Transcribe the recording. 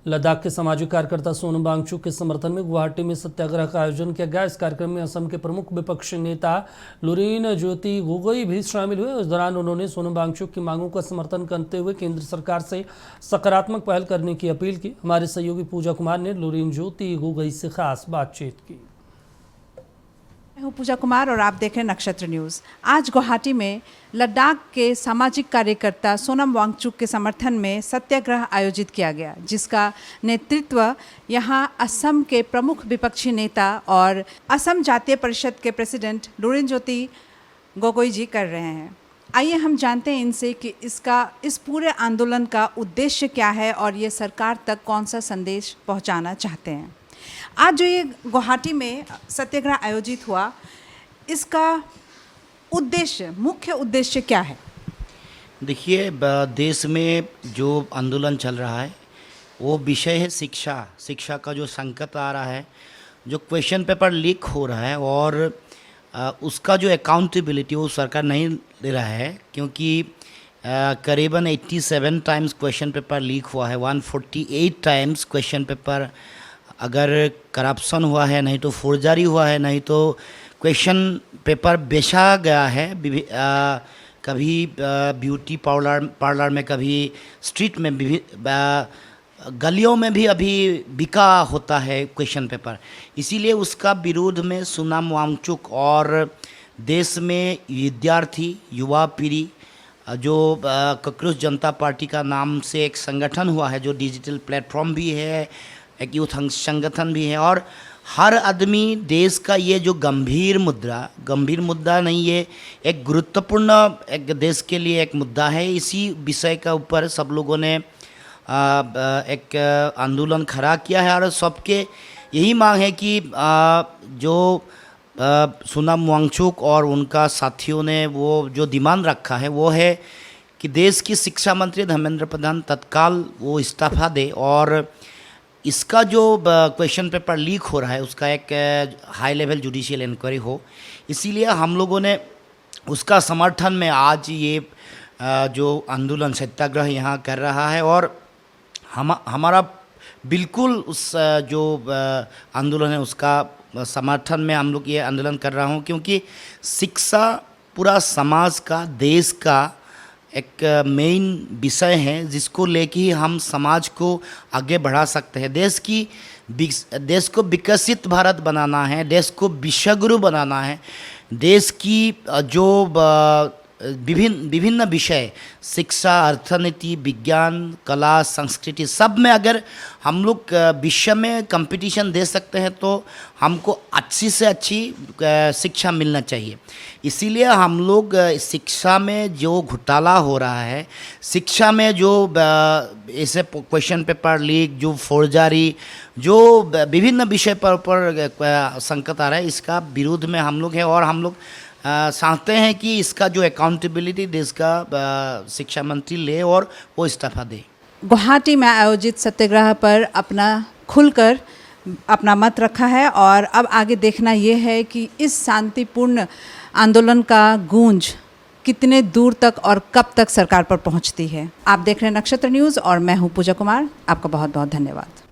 लद्दाख के सामाजिक कार्यकर्ता सोनम वांगचुक के समर्थन में गुवाहाटी में सत्याग्रह का आयोजन किया गया। इस कार्यक्रम में असम के प्रमुख विपक्षी नेता लुरिन ज्योति गोगोई भी शामिल हुए। इस दौरान उन्होंने सोनम वांगचुक की मांगों का समर्थन करते हुए केंद्र सरकार से सकारात्मक पहल करने की अपील की। हमारे सहयोगी पूजा कुमार ने लुरिन ज्योति गोगोई से खास बातचीत की। मैं हूं पूजा कुमार और आप देख रहे हैं नक्षत्र न्यूज़। आज गुवाहाटी में लद्दाख के सामाजिक कार्यकर्ता सोनम वांगचुक के समर्थन में सत्याग्रह आयोजित किया गया, जिसका नेतृत्व यहां असम के प्रमुख विपक्षी नेता और असम जातीय परिषद के प्रेसिडेंट लुरिन ज्योति गोगोई जी कर रहे हैं। आइए हम जानते हैं इनसे कि इस पूरे आंदोलन का उद्देश्य क्या है और ये सरकार तक कौन सा संदेश पहुंचाना चाहते हैं। आज जो ये गुवाहाटी में सत्याग्रह आयोजित हुआ, इसका मुख्य उद्देश्य क्या है? देखिए, देश में जो आंदोलन चल रहा है वो विषय है शिक्षा का जो संकट आ रहा है, जो क्वेश्चन पेपर लीक हो रहा है और उसका जो अकाउंटेबिलिटी वो सरकार नहीं ले रहा है, क्योंकि करीबन 87 टाइम्स क्वेश्चन पेपर लीक हुआ है। 148 टाइम्स क्वेश्चन पेपर अगर करप्शन हुआ है, नहीं तो फोर्जरी हुआ है, नहीं तो क्वेश्चन पेपर बेचा गया है। कभी ब्यूटी पार्लर में, कभी स्ट्रीट में, गलियों में भी अभी बिका होता है क्वेश्चन पेपर। इसीलिए उसका विरोध में सोनम वांगचुक और देश में विद्यार्थी युवा पीढ़ी जो कॉकरोच जनता पार्टी का नाम से एक संगठन हुआ है, जो डिजिटल प्लेटफॉर्म भी है, एक यूथ संगठन भी है, और हर आदमी देश का ये जो गंभीर मुद्दा नहीं, ये एक गुरुत्वपूर्ण एक देश के लिए एक मुद्दा है। इसी विषय का ऊपर सब लोगों ने एक आंदोलन खड़ा किया है और सबके यही मांग है कि जो सोनम वांगचुक और उनका साथियों ने वो जो डिमांड रखा है वो है कि देश की शिक्षा मंत्री धर्मेंद्र प्रधान तत्काल वो इस्तीफा दे और इसका जो क्वेश्चन पेपर लीक हो रहा है उसका एक हाई लेवल जुडिशियल इंक्वायरी हो। इसीलिए हम लोगों ने उसका समर्थन में आज ये जो आंदोलन सत्याग्रह यहाँ कर रहा है और हमारा बिल्कुल उस जो आंदोलन है उसका समर्थन में हम लोग ये आंदोलन कर रहा हूँ, क्योंकि शिक्षा पूरा समाज का, देश का एक मेन विषय है जिसको लेके ही हम समाज को आगे बढ़ा सकते हैं। देश को विकसित भारत बनाना है, देश को विश्वगुरु बनाना है। देश की जो विभिन्न विषय, शिक्षा, अर्थनीति, विज्ञान, कला, संस्कृति, सब में अगर हम लोग विश्व में कंपटीशन दे सकते हैं तो हमको अच्छी से अच्छी शिक्षा मिलना चाहिए। इसीलिए हम लोग शिक्षा में जो घोटाला हो रहा है, शिक्षा में जो ऐसे क्वेश्चन पेपर लीक, जो फोर्जरी, जो विभिन्न विषय पर संकट आ रहा है, इसका विरोध में हम लोग हैं और हम लोग चाहते हैं कि इसका जो अकाउंटेबिलिटी देश का शिक्षा मंत्री ले और वो इस्तीफा दे। गुवाहाटी में आयोजित सत्याग्रह पर खुलकर अपना मत रखा है और अब आगे देखना ये है कि इस शांतिपूर्ण आंदोलन का गूंज कितने दूर तक और कब तक सरकार पर पहुंचती है। आप देख रहे हैं नक्षत्र न्यूज़ और मैं हूं पूजा कुमार। आपका बहुत बहुत धन्यवाद।